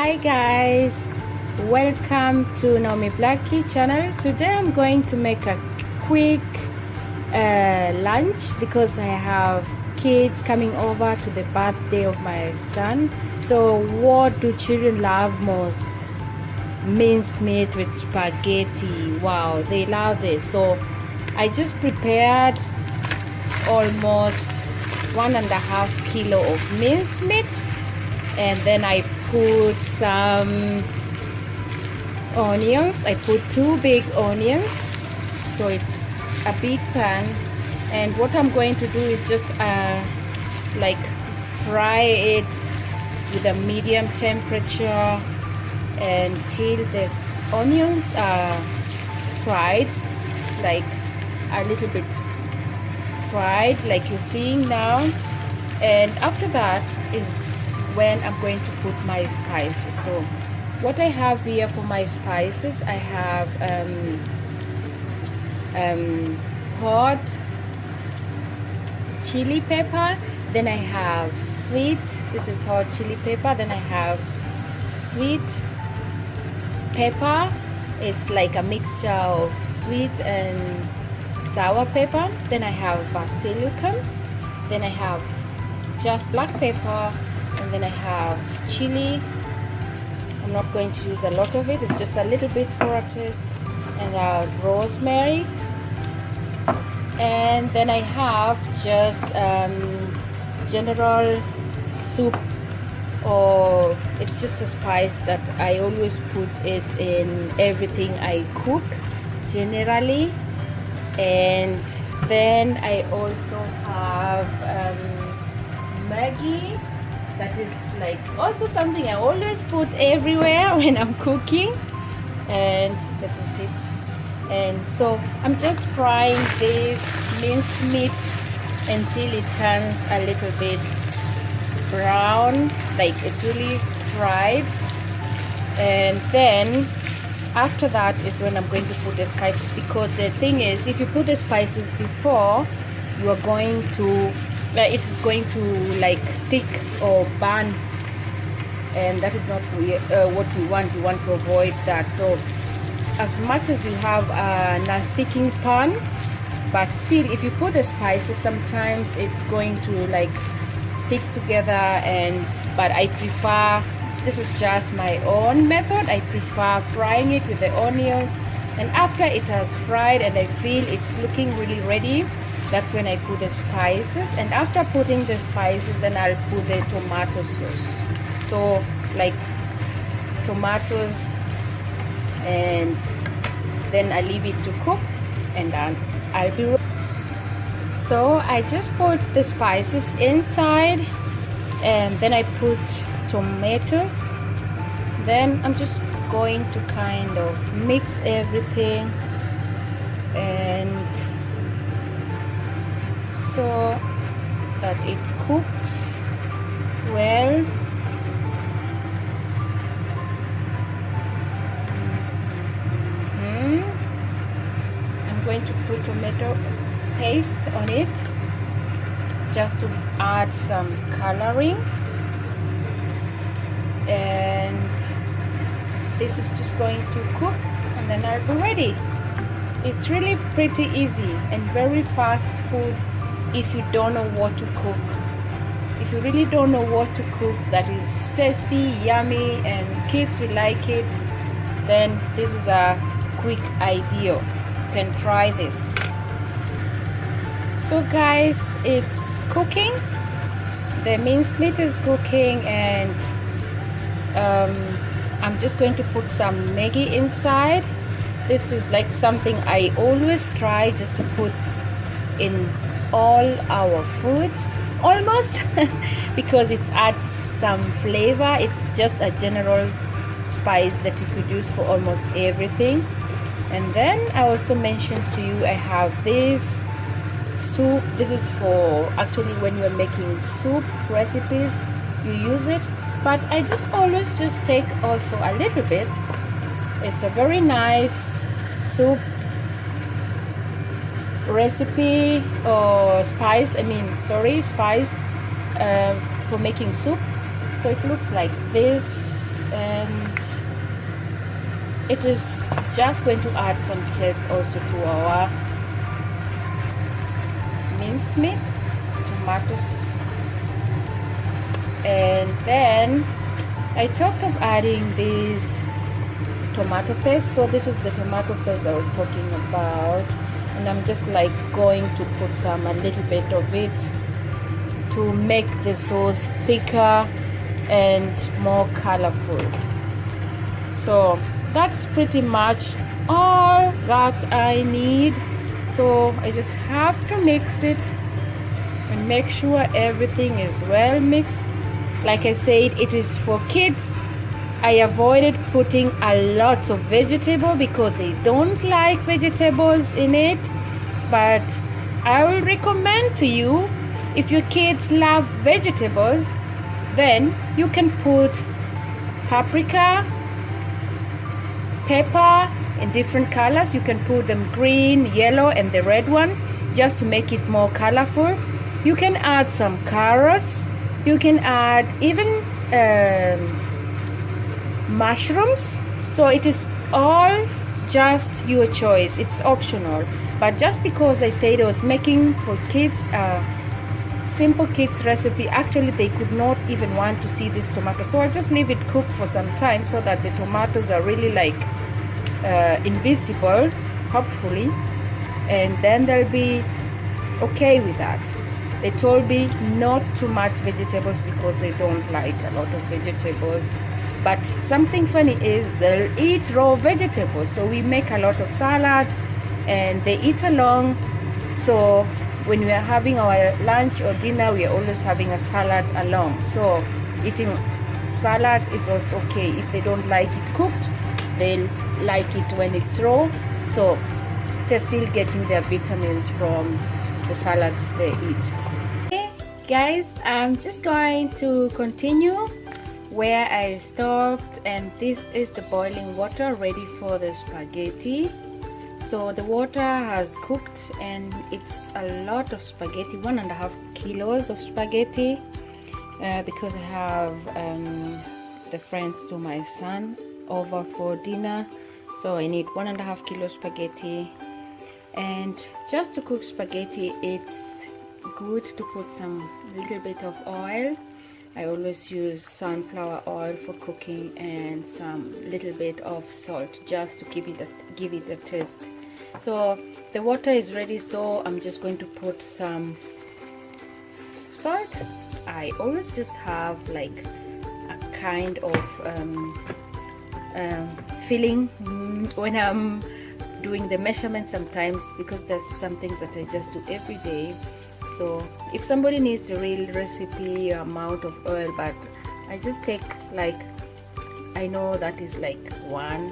Hi guys, welcome to Naomi Blacky channel. Today I'm going to make a quick lunch because I have kids coming over to the birthday of my son. So what do children love most? Minced meat with spaghetti. Wow, they love this. So I just prepared almost 1.5 kilos of minced meat, and then I put some onions. I put 2 big onions, so it's a big pan. And what I'm going to do is just like fry it with a medium temperature until this onions are fried, like a little bit fried like you're seeing now. And after that is when I'm going to put my spices. So what I have here for my spices, I have hot chili pepper, then I have sweet, this is hot chili pepper, then I have sweet pepper, it's like a mixture of sweet and sour pepper, then I have basilicum, then I have just black pepper, and then I have chili. I'm not going to use a lot of it, it's just a little bit for a taste, and I have rosemary, and then I have just general soup, or it's just a spice that I always put it in everything I cook generally. And then I also have Maggi, that is like also something I always put everywhere when I'm cooking, and that is it. And so I'm just frying this minced meat until it turns a little bit brown, like it's really fried. And then after that is when I'm going to put the spices, because the thing is, if you put the spices before, you are going to it is going to like stick or burn, and that is not what you want. You want to avoid that. So as much as you have a non-sticking pan, but still if you put the spices, sometimes it's going to like stick together. And but I prefer, this is just my own method, I prefer frying it with the onions, and after it has fried and I feel it's looking really ready, that's when I put the spices. And after putting the spices, then I'll put the tomato sauce, so like tomatoes, and then I leave it to cook, and then I'll be ready. So I just put the spices inside, and then I put tomatoes. Then I'm just going to kind of mix everything, and so that it cooks well. I'm going to put tomato paste on it just to add some coloring, and this is just going to cook, and then I'll be ready. It's really pretty easy and very fast food if you don't know what to cook. If you really don't know what to cook that is tasty, yummy, and kids will like it, then this is a quick idea. You can try this. So guys, it's cooking, the minced meat is cooking, and I'm just going to put some Maggi inside. This is like something I always try just to put in all our foods almost because it adds some flavor. It's just a general spice that you could use for almost everything. And then I also mentioned to you I have this soup. This is for actually when you're making soup recipes, you use it, but I just always just take also a little bit. It's a very nice soup recipe or spice, spice for making soup. So it looks like this, it is just going to add some taste also to our minced meat, tomatoes. And then I talked of adding this tomato paste. So this is the tomato paste I was talking about, and I'm just like going to put a little bit of it to make the sauce thicker and more colorful. So that's pretty much all that I need. So I just have to mix it and make sure everything is well mixed. Like I said, it is for kids. I avoided putting a lot of vegetable because they don't like vegetables in it, but I will recommend to you, if your kids love vegetables, then you can put paprika, pepper in different colors. You can put them green, yellow, and the red one, just to make it more colorful. You can add some carrots. You can add even mushrooms. So it is all just your choice. It's optional. But just because I said I was making for kids simple kids recipe, actually they could not even want to see this tomato, so I'll just leave it cook for some time so that the tomatoes are really like invisible, hopefully, and then they'll be okay with that. They told me not too much vegetables because they don't like a lot of vegetables. But something funny is they'll eat raw vegetables, so we make a lot of salad and they eat along. So when we are having our lunch or dinner, we are always having a salad along. So eating salad is also okay. If they don't like it cooked, they'll like it when it's raw. So they're still getting their vitamins from the salads they eat. Okay guys, I'm just going to continue where I stopped, and this is the boiling water ready for the spaghetti. So the water has cooked and it's a lot of spaghetti, 1.5 kilos of spaghetti, because I have the friends to my son over for dinner, so I need 1.5 kilos spaghetti. And just to cook spaghetti, it's good to put some little bit of oil. I always use sunflower oil for cooking and some little bit of salt just to give it a taste. So the water is ready, so I'm just going to put some salt. I always just have like a kind of feeling when I'm doing the measurements sometimes, because there's some things that I just do every day. So if somebody needs the real recipe amount of oil, but I just take like, I know that is like 1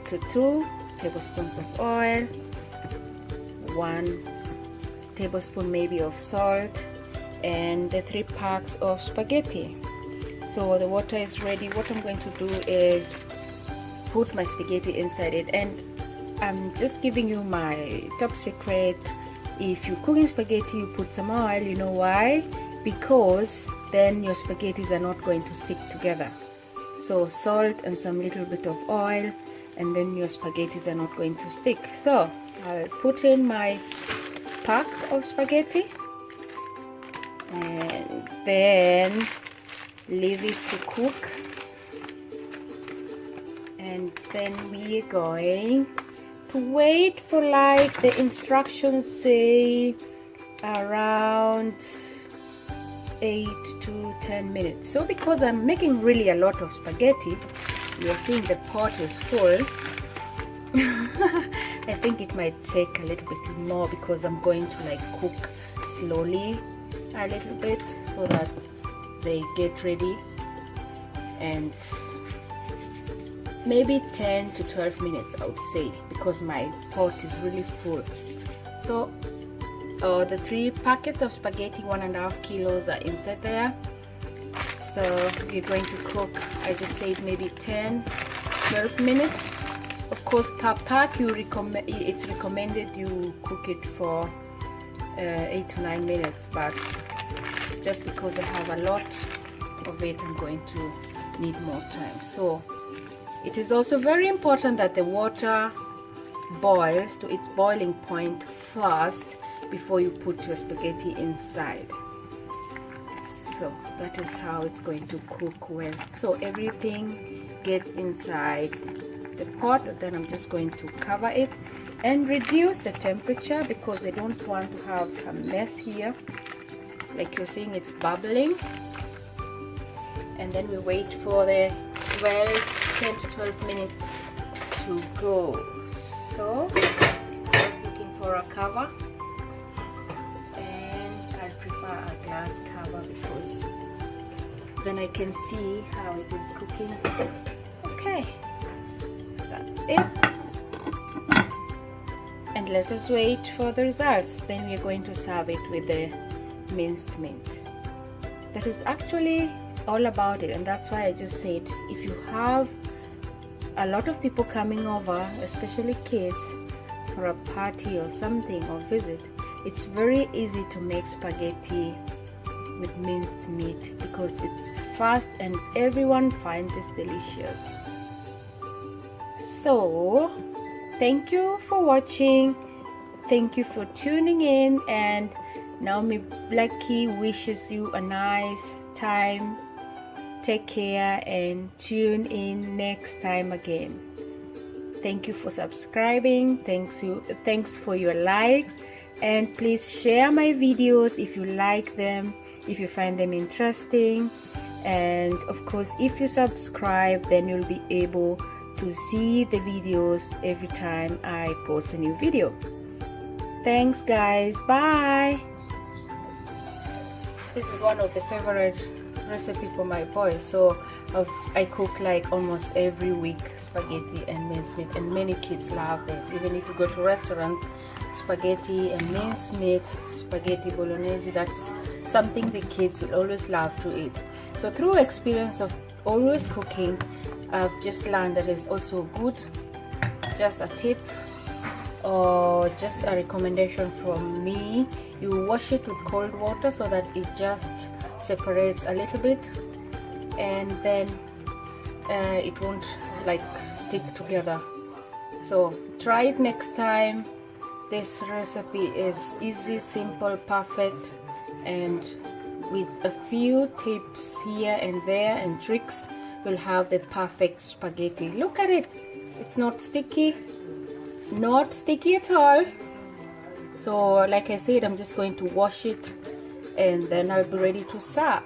to 2 tablespoons of oil, 1 tablespoon maybe of salt, and the 3 packs of spaghetti. So the water is ready. What I'm going to do is put my spaghetti inside it, and I'm just giving you my top secret. If you're cooking spaghetti, you put some oil. You know why? Because then your spaghettis are not going to stick together. So salt and some little bit of oil, and then your spaghettis are not going to stick. So I'll put in my pack of spaghetti and then leave it to cook, and then we are going to wait for, like the instructions say, around 8 to 10 minutes. So because I'm making really a lot of spaghetti, you're seeing the pot is full. I think it might take a little bit more because I'm going to like cook slowly a little bit so that they get ready, and maybe 10 to 12 minutes I would say, because my pot is really full. So the 3 packets of spaghetti, 1.5 kilos, are inside there. So we're going to cook, I just said maybe 10-12 minutes. Of course, per pack it's recommended you cook it for 8 to 9 minutes, but just because I have a lot of it, I'm going to need more time. So It is also very important that the water boils to its boiling point first before you put your spaghetti inside. So that is how it's going to cook well. So everything gets inside the pot, and then I'm just going to cover it and reduce the temperature because I don't want to have a mess here. Like you're seeing, it's bubbling. And then we wait for the 10 to 12 minutes to go. So just looking for a cover, and I prefer a glass cover because then I can see how it is cooking. Okay, that's it. And let us wait for the results. Then we are going to serve it with the minced meat. That is actually all about it, and that's why I just said, if you have a lot of people coming over, especially kids, for a party or something, or visit, it's very easy to make spaghetti with minced meat because it's fast and everyone finds it delicious. So thank you for watching, thank you for tuning in, and Naomi Blacky wishes you a nice time. Take care and tune in next time again. Thank you for subscribing. Thanks for your likes, and please share my videos if you like them, if you find them interesting, and of course if you subscribe, then you'll be able to see the videos every time I post a new video. Thanks guys, bye. This is one of the favorite recipe for my boys, so I cook like almost every week spaghetti and mincemeat, and many kids love this. Even if you go to restaurants, spaghetti and mincemeat, spaghetti bolognese, that's something the kids will always love to eat. So through experience of always cooking, I've just learned that it's also good. Just a tip or just a recommendation from me, you wash it with cold water so that it just separates a little bit, and then it won't like stick together. So try it next time. This recipe is easy, simple, perfect, and with a few tips here and there and tricks, we'll have the perfect spaghetti. Look at it, it's not sticky at all. So like I said, I'm just going to wash it and then I'll be ready to serve.